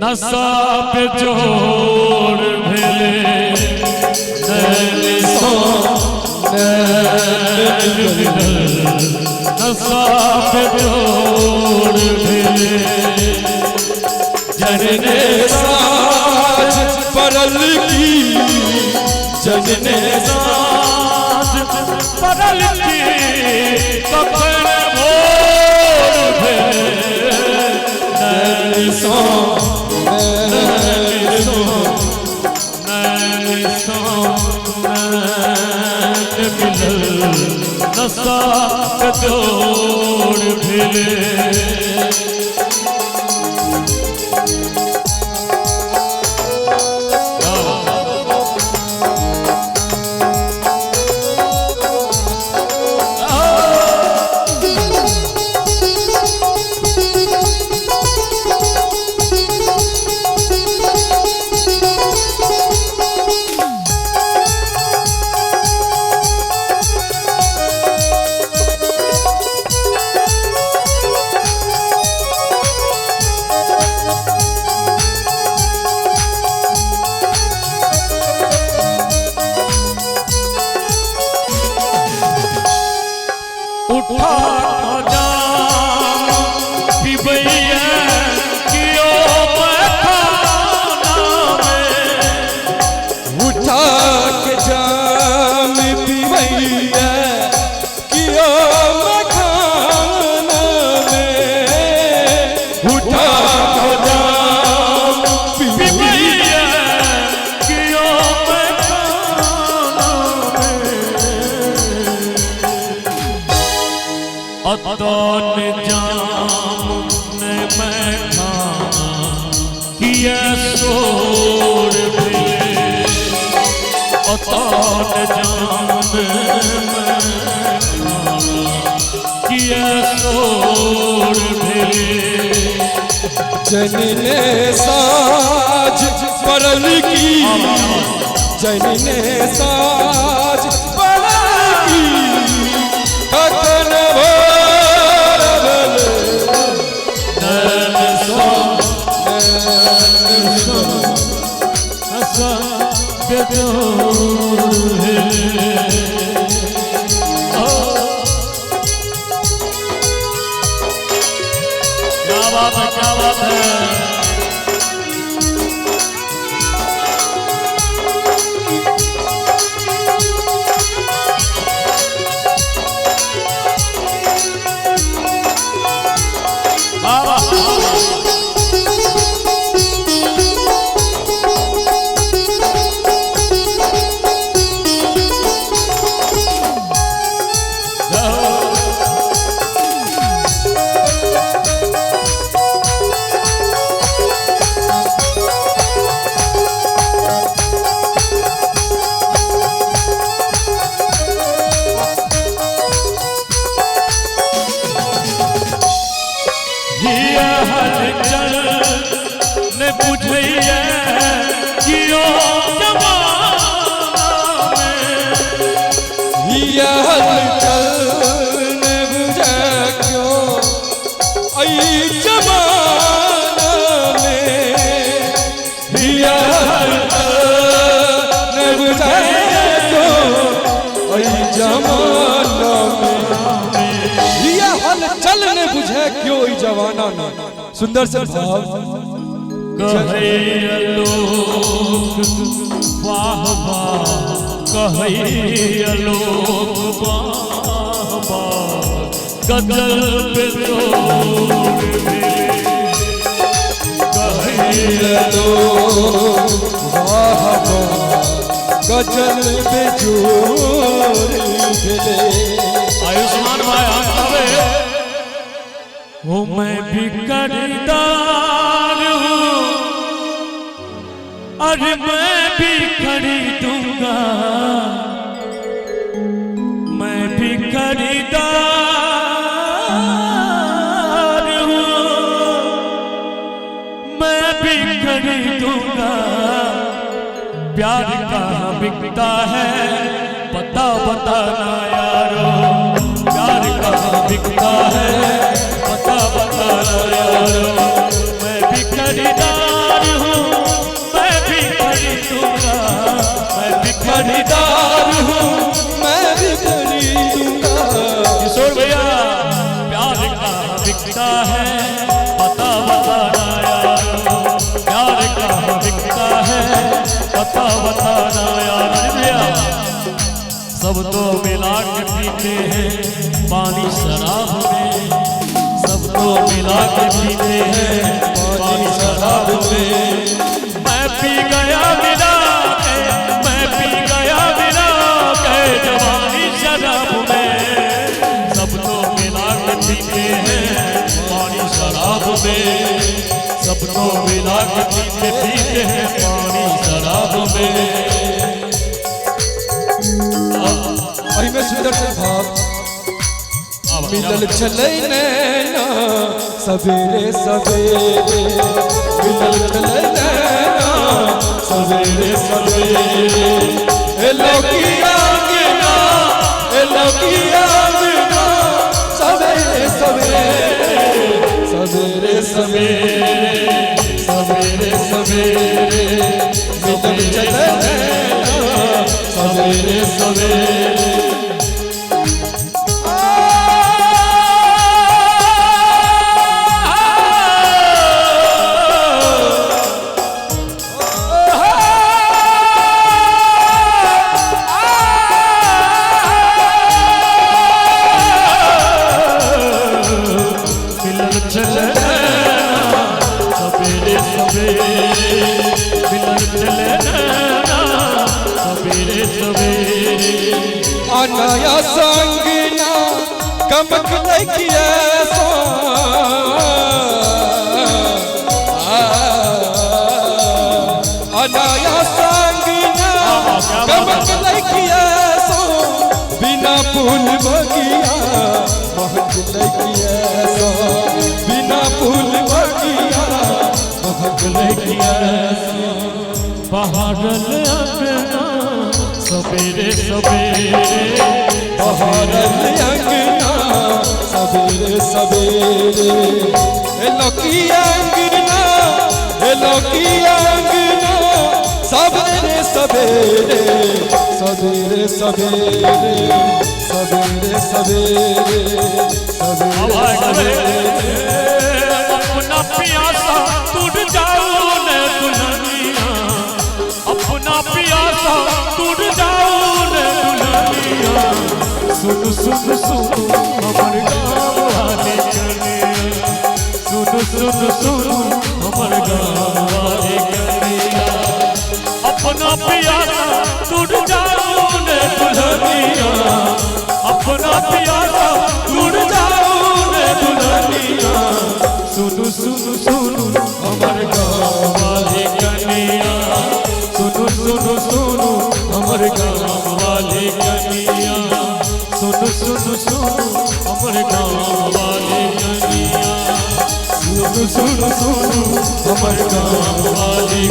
नशा पे जोड़ भेले नशा पे जोड़ भेले जनने साज परल की जनने साज परल की कफन भोर भेले नशा पे जोड़ भेले अतन जाम ने मैं खाना किया सोर भेले अतन जाम ने मैं खाना किया सोर भेले जनने साज परल की जनने साज परल की कखन क्या बात है चल ने बुझे क्यों जवाना में सुंदर से भाव कहे लोग वाह वाह, कहे लोग वाह वाह, गजल पे जोर मिले। कहे लोग वाह वाह, गजल पे जोर मिले। आयुष्मान भाई हंसावे, वो मैं भी खरीदार हूँ, अरे मैं भी खरीदूंगा, मैं भी खरीदार हूँ, मैं भी खरीदूंगा। प्यार कहाँ बिकता है पता बताना यारो, प्यार कहाँ बिकता है पता बताना यारो। मैं भी खरीदार हूँ, मैं भी खरीदूंगा, मैं भी खरीदार हूँ, मैं भी खरीदूंगा। किशोर भैया, प्यार कहाँ बिकता है पता बताना यारो, प्यार कहाँ बिकता है पता बताना यार। भैया सब तो मिला के पीते हैं पानी शराब में, सब तो मिला के पीते हैं पानी शराब में। मैं पी गया मिला के, मैं पी गया मिला के जवानी शराब में, सब तो मिला के पीते हैं पानी शराब में, सब तो मिला के पीते हैं पानी शराब में। में सुंदर से भाव मिलल चले नैना सवेरे सवेरे, मिलल चले नैना सवेरे सवेरे। ए लौकिया अंगना, ए लौकिया अंगना सवेरे सवेरे, सवेरे सवेरे, सवेरे सवेरे। मिलल चले नैना सवेरे सवेरे। अनाया संगना कमक लगिया सो, अनाया संगना कमक लगिया सो, बिना फूल बगिया महक लगिया सो, बिना फूल बगिया महक लगिया सो। बहारल अंगना सवेरे सवेरे, बहारल अंगना सवेरे सवेरे। ए लौकिया अंगना, ए लौकिया अंगना सवेरे सवेरे, सवेरे सवेरे, सवेरे सवेरे, सवेरे सवेरे। अपना प्यासा टूट जाऊं ने दुल्हनिया, अपना प्यासा टूट जाऊं ने दुल्हनिया। सुन सुन सुन हमर गाँव वाले कनिया, सुन सुन सुन हमर गाँव वाले कनिया। अपना प्यासा टूट जाऊं ने दुल्हनिया, अपना प्यासा टूट जाऊं ने दुल्हनिया। सुन सुन सुन हमर गाँव वाले कनिया, सुन सुन सुन हमर गाँव वाले कनिया, सुन सुन सुन हमर गाँव वाले कनिया, सुन सुन सुन हमर गाँव वाले।